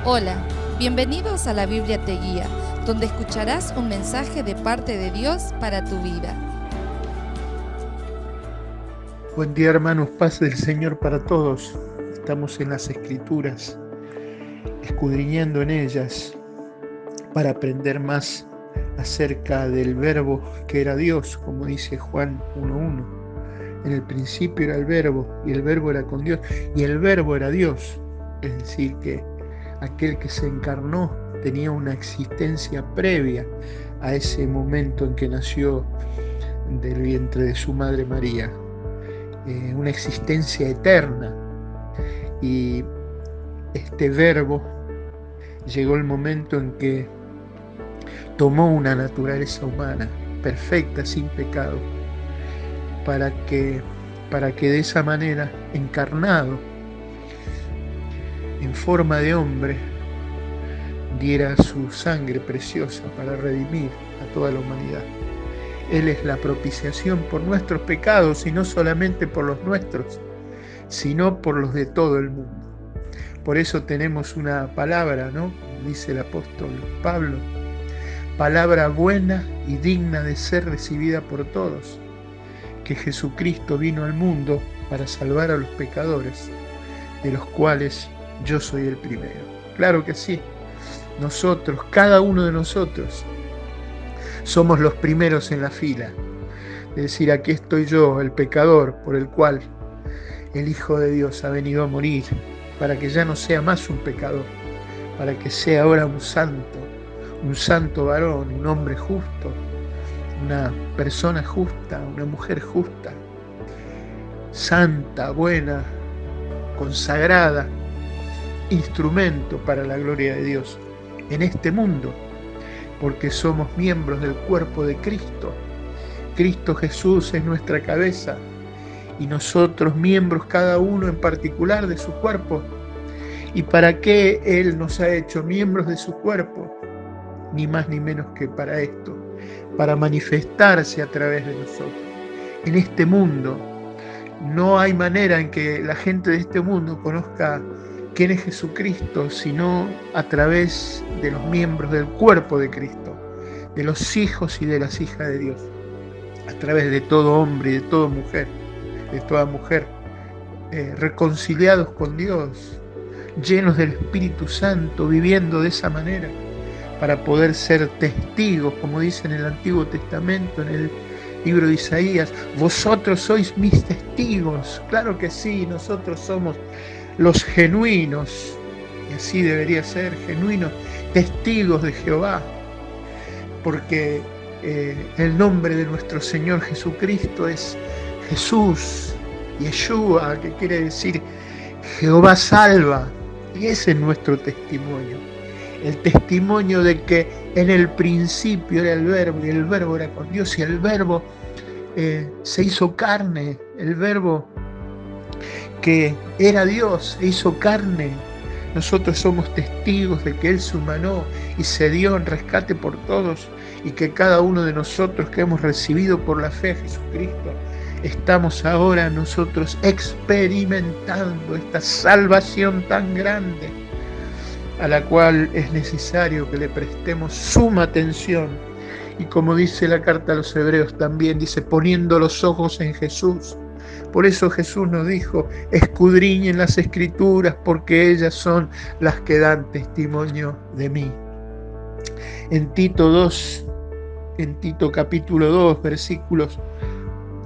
Hola, bienvenidos a La Biblia Te Guía, donde escucharás un mensaje de parte de Dios para tu vida. Buen día, hermanos, paz del Señor para todos. Estamos en las Escrituras, escudriñando en ellas para aprender más acerca del Verbo que era Dios, como dice Juan 1:1. En el principio era el Verbo, y el Verbo era con Dios, y el Verbo era Dios. Es decir, que aquel que se encarnó tenía una existencia previa a ese momento en que nació del vientre de su madre María. Una existencia eterna, y este Verbo llegó el momento en que tomó una naturaleza humana perfecta, sin pecado, para que de esa manera, encarnado en forma de hombre, diera su sangre preciosa para redimir a toda la humanidad. Él es la propiciación por nuestros pecados, y no solamente por los nuestros, sino por los de todo el mundo. Por eso tenemos una palabra, ¿no? Dice el apóstol Pablo, palabra buena y digna de ser recibida por todos, que Jesucristo vino al mundo para salvar a los pecadores, de los cuales yo soy el primero. Claro que sí, nosotros, cada uno de nosotros, somos los primeros en la fila. Es decir, aquí estoy yo, el pecador, por el cual el Hijo de Dios ha venido a morir, para que ya no sea más un pecador, para que sea ahora un santo varón, un hombre justo, una persona justa, una mujer justa, santa, buena, consagrada, instrumento para la gloria de Dios en este mundo, porque somos miembros del cuerpo de Cristo. Cristo Jesús es nuestra cabeza, y nosotros miembros cada uno en particular de su cuerpo. ¿Y para qué Él nos ha hecho miembros de su cuerpo? Ni más ni menos que para esto, para manifestarse a través de nosotros. En este mundo no hay manera en que la gente de este mundo conozca quién es Jesucristo, sino a través de los miembros del cuerpo de Cristo, de los hijos y de las hijas de Dios, a través de todo hombre y de toda mujer, reconciliados con Dios, llenos del Espíritu Santo, viviendo de esa manera, para poder ser testigos, como dice en el Antiguo Testamento, en el libro de Isaías, vosotros sois mis testigos. Claro que sí, nosotros somos los genuinos, y así debería ser, genuinos testigos de Jehová, porque el nombre de nuestro Señor Jesucristo es Jesús, Yeshua, que quiere decir Jehová salva, y ese es nuestro testimonio, el testimonio de que en el principio era el Verbo, y el Verbo era con Dios, y el Verbo se hizo carne, el Verbo que era Dios se hizo carne. Nosotros somos testigos de que Él se humanó y se dio en rescate por todos, y que cada uno de nosotros que hemos recibido por la fe a Jesucristo, estamos ahora nosotros experimentando esta salvación tan grande, a la cual es necesario que le prestemos suma atención. Y como dice la carta a los Hebreos también, dice, poniendo los ojos en Jesús. Por eso Jesús nos dijo, escudriñen las Escrituras, porque ellas son las que dan testimonio de mí. En Tito capítulo 2, versículos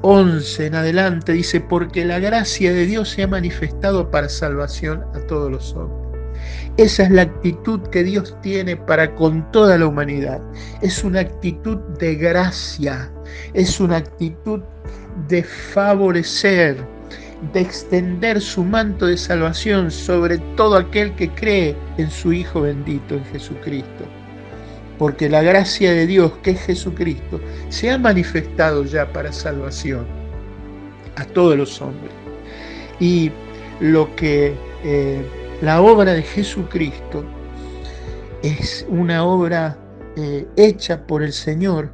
11 en adelante, dice, porque la gracia de Dios se ha manifestado para salvación a todos los hombres. Esa es la actitud que Dios tiene para con toda la humanidad. Es una actitud de gracia, es una actitud de favorecer, de extender su manto de salvación sobre todo aquel que cree en su Hijo bendito, en Jesucristo. Porque la gracia de Dios, que es Jesucristo, se ha manifestado ya para salvación a todos los hombres. Y lo que la obra de Jesucristo es una obra hecha por el Señor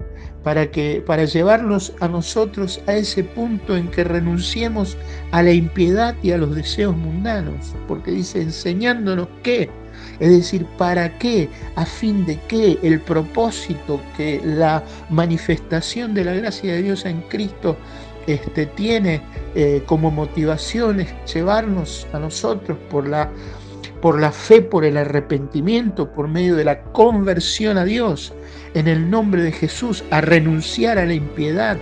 para llevarnos a nosotros a ese punto en que renunciemos a la impiedad y a los deseos mundanos, porque dice, enseñándonos ¿qué? Es decir, ¿para qué? ¿A fin de qué? El propósito que la manifestación de la gracia de Dios en Cristo tiene como motivación es llevarnos a nosotros por la fe, por el arrepentimiento, por medio de la conversión a Dios, en el nombre de Jesús, a renunciar a la impiedad,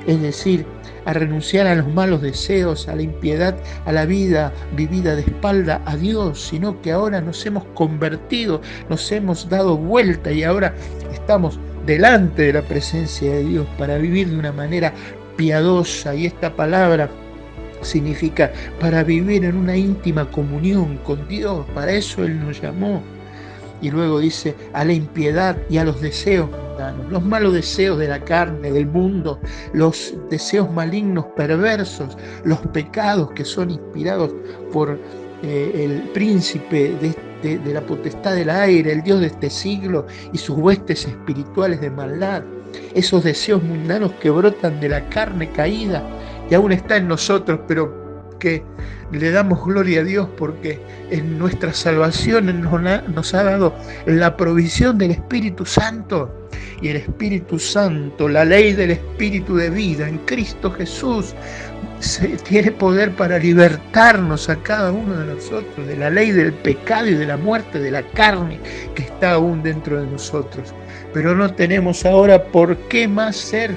es decir, a renunciar a los malos deseos, a la impiedad, a la vida vivida de espalda a Dios, sino que ahora nos hemos convertido, nos hemos dado vuelta y ahora estamos delante de la presencia de Dios para vivir de una manera piadosa. Y esta palabra significa para vivir en una íntima comunión con Dios. Para eso Él nos llamó. Y luego dice a la impiedad y a los deseos mundanos, los malos deseos de la carne, del mundo, los deseos malignos, perversos, los pecados que son inspirados por el príncipe de la potestad del aire, el Dios de este siglo y sus huestes espirituales de maldad. Esos deseos mundanos que brotan de la carne caída y aún está en nosotros, pero que le damos gloria a Dios porque en nuestra salvación nos ha dado la provisión del Espíritu Santo. Y el Espíritu Santo, la ley del Espíritu de vida en Cristo Jesús, tiene poder para libertarnos a cada uno de nosotros de la ley del pecado y de la muerte de la carne que está aún dentro de nosotros. Pero no tenemos ahora por qué más ser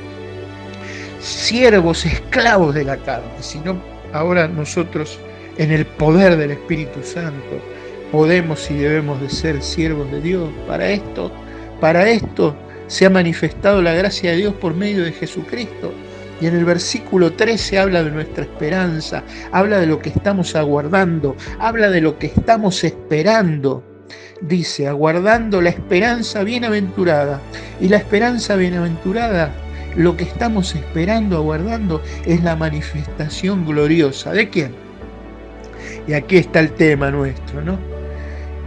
siervos, esclavos de la carne, sino ahora nosotros, en el poder del Espíritu Santo, podemos y debemos de ser siervos de Dios. Para esto se ha manifestado la gracia de Dios por medio de Jesucristo. Y en el versículo 13 habla de nuestra esperanza, habla de lo que estamos aguardando, habla de lo que estamos esperando. Dice, aguardando la esperanza bienaventurada. Y la esperanza bienaventurada, lo que estamos esperando, aguardando, es la manifestación gloriosa. ¿De quién? Y aquí está el tema nuestro, ¿no?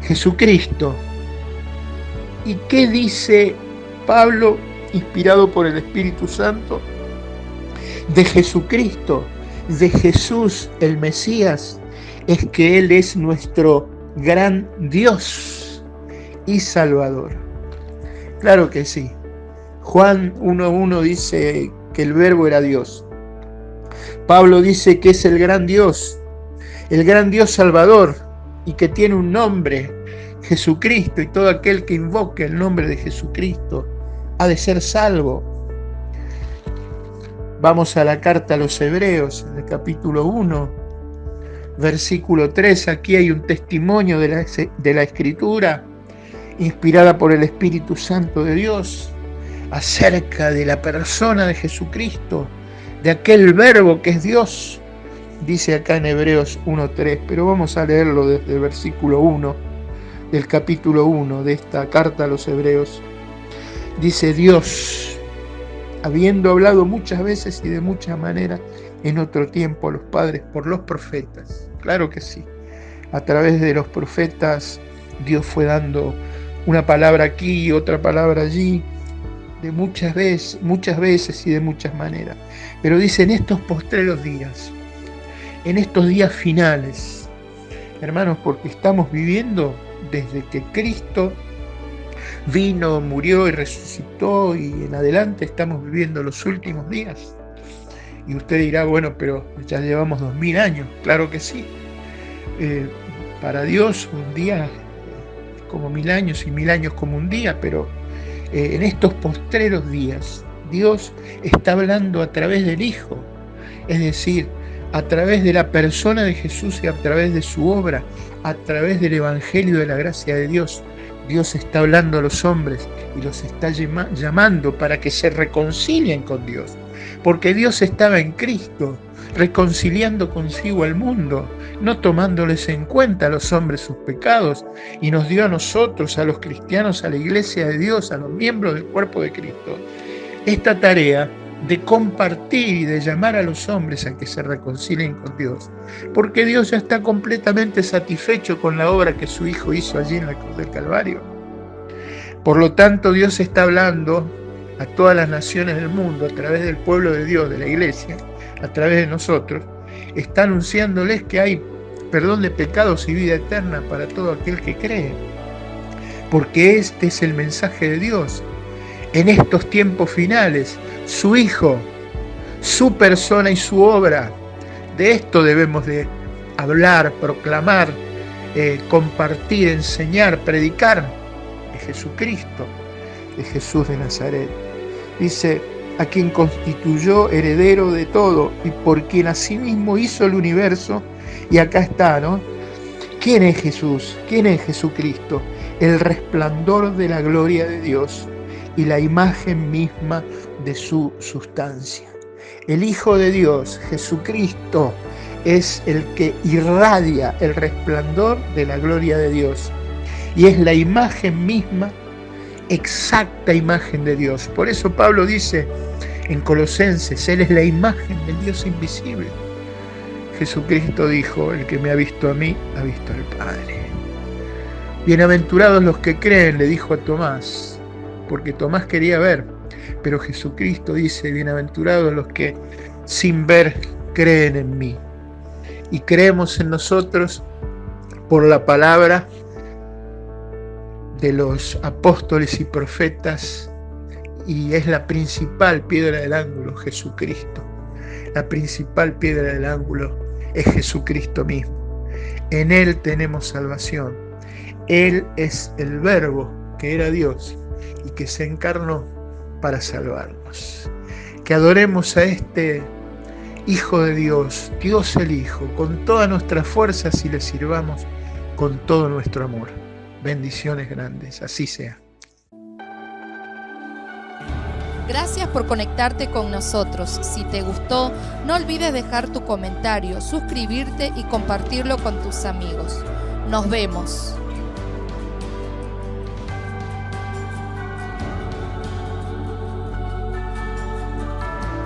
Jesucristo. ¿Y qué dice Pablo, inspirado por el Espíritu Santo? De Jesucristo, de Jesús el Mesías, es que Él es nuestro gran Dios y Salvador. Claro que sí. Juan 1:1 dice que el Verbo era Dios. Pablo dice que es el gran Dios Salvador, y que tiene un nombre, Jesucristo, y todo aquel que invoque el nombre de Jesucristo ha de ser salvo. Vamos a la carta a los Hebreos, en el capítulo 1, versículo 3. Aquí hay un testimonio de la Escritura, inspirada por el Espíritu Santo de Dios, acerca de la persona de Jesucristo, de aquel Verbo que es Dios. Dice acá en Hebreos 1:3, pero vamos a leerlo desde el versículo 1 del capítulo 1 de esta carta a los Hebreos. Dice: Dios, habiendo hablado muchas veces y de muchas maneras en otro tiempo a los padres por los profetas. Claro que sí, a través de los profetas Dios fue dando una palabra aquí y otra palabra allí, de muchas veces y de muchas maneras. Pero dice, en estos postreros días, en estos días finales, hermanos, porque estamos viviendo desde que Cristo vino, murió y resucitó, y en adelante estamos viviendo los últimos días. Y usted dirá, bueno, pero ya llevamos 2000 años. Claro que sí. Para Dios un día es como 1000 años y 1000 años como un día, pero en estos postreros días Dios está hablando a través del Hijo, es decir, a través de la persona de Jesús y a través de su obra, a través del Evangelio de la gracia de Dios. Dios está hablando a los hombres y los está llamando para que se reconcilien con Dios, porque Dios estaba en Cristo, reconciliando consigo al mundo, no tomándoles en cuenta a los hombres sus pecados, y nos dio a nosotros, a los cristianos, a la iglesia de Dios, a los miembros del cuerpo de Cristo, esta tarea de compartir y de llamar a los hombres a que se reconcilien con Dios, porque Dios ya está completamente satisfecho con la obra que su Hijo hizo allí en la cruz del Calvario. Por lo tanto, Dios está hablando a todas las naciones del mundo a través del pueblo de Dios, de la iglesia, a través de nosotros, está anunciándoles que hay perdón de pecados y vida eterna para todo aquel que cree. Porque este es el mensaje de Dios. En estos tiempos finales, su Hijo, su persona y su obra. De esto debemos de hablar, proclamar, compartir, enseñar, predicar de Jesucristo, de Jesús de Nazaret. Dice, a quien constituyó heredero de todo y por quien asimismo hizo el universo. Y acá está, ¿no? ¿Quién es Jesús? ¿Quién es Jesucristo? El resplandor de la gloria de Dios y la imagen misma de su sustancia. El Hijo de Dios, Jesucristo, es el que irradia el resplandor de la gloria de Dios y es la imagen misma, exacta imagen de Dios. Por eso Pablo dice en Colosenses, Él es la imagen del Dios invisible. Jesucristo dijo, el que me ha visto a mí, ha visto al Padre. Bienaventurados los que creen, le dijo a Tomás, porque Tomás quería ver, pero Jesucristo dice, bienaventurados los que sin ver creen en mí. Y creemos en nosotros por la palabra de los apóstoles y profetas, y es la principal piedra del ángulo, Jesucristo. La principal piedra del ángulo es Jesucristo mismo. En Él tenemos salvación. Él es el Verbo que era Dios y que se encarnó para salvarnos. Que adoremos a este Hijo de Dios, Dios el Hijo, con todas nuestras fuerzas y le sirvamos con todo nuestro amor. Bendiciones grandes, así sea. Gracias por conectarte con nosotros. Si te gustó, no olvides dejar tu comentario, suscribirte y compartirlo con tus amigos. Nos vemos.